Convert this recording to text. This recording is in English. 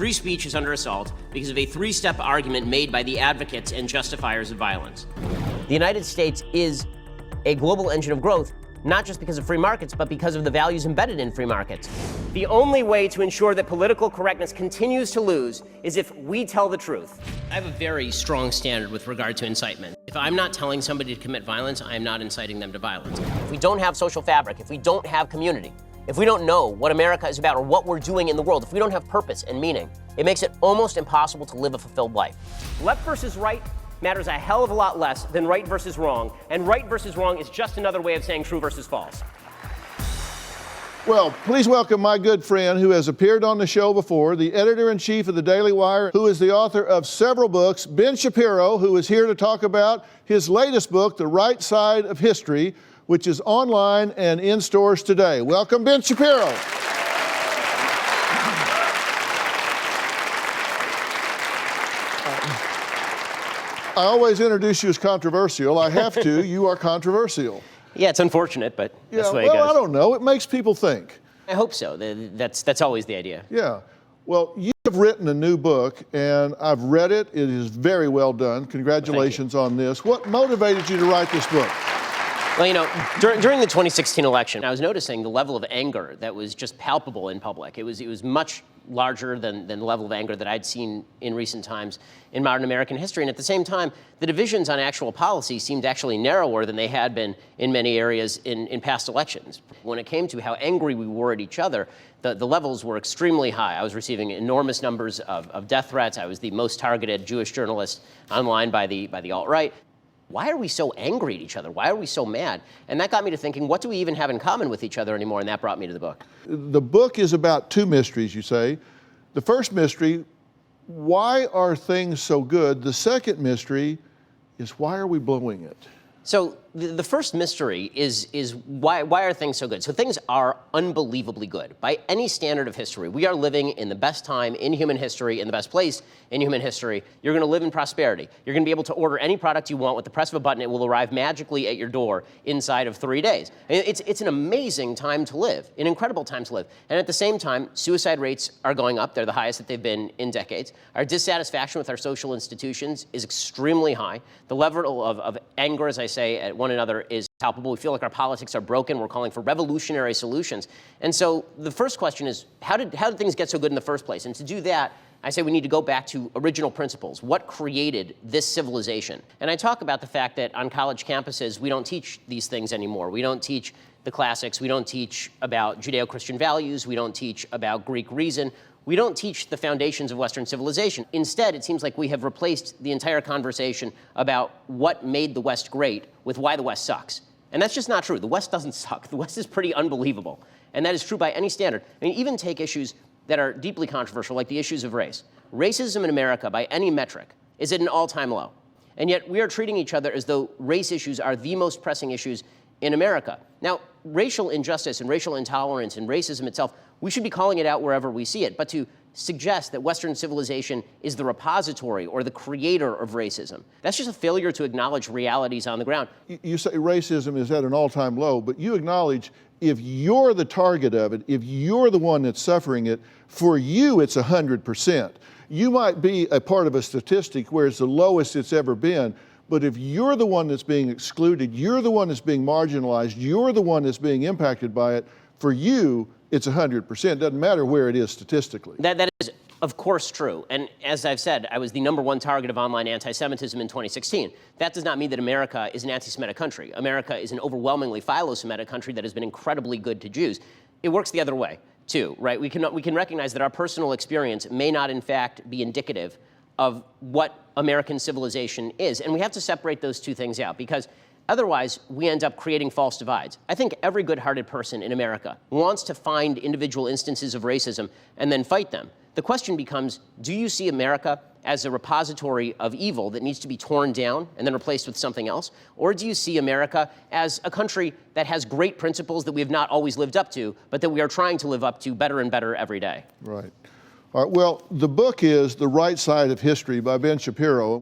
free speech is under assault because of a three-step argument made by the advocates and justifiers of violence. The United States is a global engine of growth, not just because of free markets, but because of the values embedded in free markets. The only way to ensure that political correctness continues to lose is if we tell the truth. I have a very strong standard with regard to incitement. If I'm not telling somebody to commit violence, I am not inciting them to violence. If we don't have social fabric, if we don't have community, if we don't know what America is about or what we're doing in the world, if we don't have purpose and meaning, it makes it almost impossible to live a fulfilled life. Left versus right matters a hell of a lot less than right versus wrong, and right versus wrong is just another way of saying true versus false. Well, please welcome my good friend who has appeared on the show before, the editor-in-chief of the Daily Wire, who is the author of several books, Ben Shapiro, who is here to talk about his latest book, The Right Side of History, which is online and in stores today. Welcome, Ben Shapiro. I always introduce you as controversial. I have to. You are controversial. Yeah, it's unfortunate, but that's the way it goes. Well, I don't know. It makes people think. I hope so. That's always the idea. Yeah. Well, you have written a new book, and I've read it. It is very well done. Congratulations on this. What motivated you to write this book? Well, you know, during the 2016 election, I was noticing the level of anger that was just palpable in public. It was much larger than the level of anger that I'd seen in recent times in modern American history. And at the same time, the divisions on actual policy seemed actually narrower than they had been in many areas in past elections. When it came to how angry we were at each other, the levels were extremely high. I was receiving enormous numbers of death threats. I was the most targeted Jewish journalist online by the alt-right. Why are we so angry at each other? Why are we so mad? And that got me to thinking, what do we even have in common with each other anymore? And that brought me to the book. The book is about two mysteries, you say. The first mystery, why are things so good? The second mystery is, why are we blowing it? So the first mystery is why are things so good? So things are unbelievably good. By any standard of history, we are living in the best time in human history, in the best place in human history. You're going to live in prosperity. You're going to be able to order any product you want with the press of a button. It will arrive magically at your door inside of 3 days. It's an amazing time to live, an incredible time to live. And at the same time, suicide rates are going up. They're the highest that they've been in decades. Our dissatisfaction with our social institutions is extremely high. The level of anger, as I say, at one another is palpable. We feel like our politics are broken. We're calling for revolutionary solutions. And so the first question is, how did things get so good in the first place? And to do that, I say we need to go back to original principles. What created this civilization? And I talk about the fact that on college campuses, we don't teach these things anymore. We don't teach the classics. We don't teach about Judeo-Christian values. We don't teach about Greek reason. We don't teach the foundations of Western civilization. Instead, it seems like we have replaced the entire conversation about what made the West great with why the West sucks. And that's just not true. The West doesn't suck. The West is pretty unbelievable. And that is true by any standard. I mean, even take issues that are deeply controversial, like the issues of race. Racism in America, by any metric, is at an all-time low. And yet we are treating each other as though race issues are the most pressing issues in America. Now, racial injustice and racial intolerance and racism itself, we should be calling it out wherever we see it. But to suggest that Western civilization is the repository or the creator of racism, that's just a failure to acknowledge realities on the ground. You say racism is at an all-time low, but you acknowledge if you're the target of it, if you're the one that's suffering it, for you it's 100%. You might be a part of a statistic where it's the lowest it's ever been, but if you're the one that's being excluded, you're the one that's being marginalized, you're the one that's being impacted by it, for you, it's 100%. It doesn't matter where it is statistically. That is, of course, true. And as I've said, I was the #1 target of online anti-Semitism in 2016. That does not mean that America is an anti-Semitic country. America is an overwhelmingly philo-Semitic country that has been incredibly good to Jews. It works the other way, too, right? We can recognize that our personal experience may not, in fact, be indicative of what American civilization is. And we have to separate those two things out, because otherwise, we end up creating false divides. I think every good-hearted person in America wants to find individual instances of racism and then fight them. The question becomes, do you see America as a repository of evil that needs to be torn down and then replaced with something else? Or do you see America as a country that has great principles that we have not always lived up to, but that we are trying to live up to better and better every day? Right. All right. Well, the book is The Right Side of History by Ben Shapiro.